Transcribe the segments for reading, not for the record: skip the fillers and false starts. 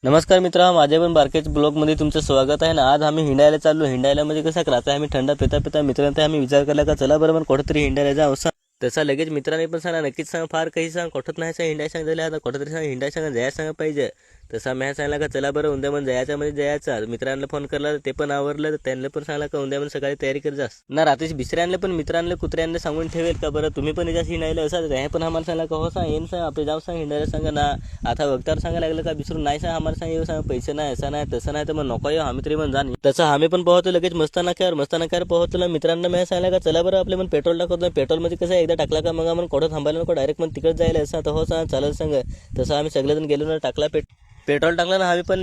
नमस्कार मित्रा, माझ्या पण बारकेच ब्लॉगमध्ये तुमचं स्वागत आहे ना. आज आम्ही हिंडायला चाललो. हिंडायला म्हणजे कसं करायचं, आम्ही थंडा पिता पिता मित्रांना आम्ही विचार केला का चला बरं कुठेतरी हिंडायला जाऊ. तसा लगेच मित्रांनी पण सांगा नक्कीच सांग, फार काही सांग कुठत नाही सांग, हिंडाय सांग झाले आता कुठेतरी सांग, हिंडाय सांग जायला सांगा पाहिजे. तसा मी सांगितलं का चला बरं उद्या म्हणून जायचं म्हणजे जायचं. मित्रांना फोन करला ते पण आवरलं, तर त्यांना पण सांगला का उद्या म्हणून सकाळी तयारी कर जास ना. रात्रीच बिसऱ्यांना पण मित्रांना कुत्र्यांना सांगून ठेवेल का बरं तुम्ही पण जास्त हिंडायला असं हे पण आम्हाला सांगा का हो सांग येईन सांग आपले जाऊ सांग हिंडायला सांगा ना. आता वक्तावर सांगायला लागलं का बिसरून नाही सांग आम्हाला सांग येऊ सांग पैसे नाही असं नाही तसं नाही तर मग नको येऊ आम्ही तरी पण जाण. तसं आम्ही पण पोहतो लगेच मस्त नाक्यावर पोहतो ना. मित्रांना मी सांगितलं का चला बरं आपले पण पेट्रोल टाकतो. पेट्रोल मध्ये कसं एकदा टाकला का मग आम्हाला कुठं थांबायला नको, डायरेक्ट मग तिकडे जायला असं आता हो सांग चालेल सांग. तसं आम्ही सगळेजण गेलो ना, टाकला पेट्रोल टाकला ना. आम्ही पण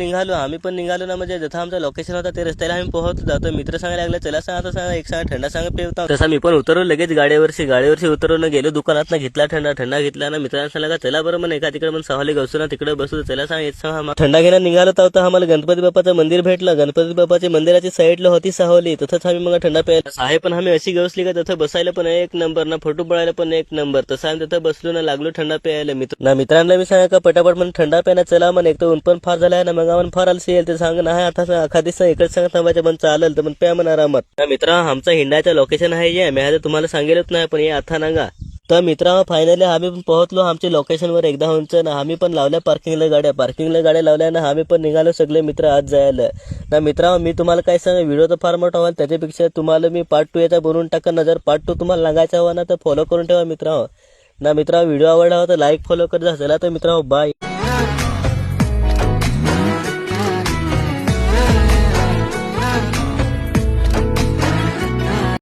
निघालो ना. म्हणजे जसं आमचं लोकेशन होता ते रस्त्याला आम्ही पोहोचतो जातो. मित्र सांगायला लागला चला सांग आता सांग एक सांग थंडा सांग पेवता. तसा मी पण उतरलो लगेच गाडीवरशी उतरवलं, गेलो दुकानात ना, घेतला थंडा घेतला ना. मित्रांना सांगा चला बरं मग एका तिकडे मग सहाली गवसू ना, तिकडे बसू चला सांग येत सांग. थंडा घेणं निघालो तर आम्हाला गणपती बाप्पाचं मंदिर भेटलं. गणपती बाप्पाच्या मंदिराची साईडला होती सावली, तसंच आम्ही मग थंडा प्यायला आहे. पण आम्ही अशी गवसली का तिथं बसायला पण एक नंबर ना, फोटो पडायला पण एक नंबर. तसं आम्ही तिथं बसलो ना, लागलो थंडा प्यायला. मित्रांना मी सांगा का पटापट म्हणून थंडा प्यायला चला मग, एक तर ऊन पण फार झाला आहे ना. मग आपण फार आलसी येईल ते सांग नाही आता अखा दिवस इकडे सांग थांबायचं पण चालेल तर मग प्या म्हणा आरामात. मित्र आमचा हिंडायचं लोकेशन आहे जे मी आता तुम्हाला सांगेलच नाही पण हे आता नागा. तर मित्रा फायनली आम्ही पण पोहोचलो आमच्या लोकेशनवर एकदा होऊन ना. आम्ही पण लावल्या पार्किंगला गाड्या लावल्या ना. आम्ही पण निघालो सगळे मित्र आज जायला ना. मित्रा मी तुम्हाला काय सांगा, व्हिडिओ तर फार मोठा होईल, त्याच्यापेक्षा तुम्हाला मी पार्ट 2 याचा बनवून टाका ना. जर पार्ट 2 तुम्हाला लागायचा हवा ना तर फॉलो करून ठेवा मित्रा ना. मित्रा व्हिडिओ आवडला होता लाईक फॉलो करत चला तर मित्रा बाय.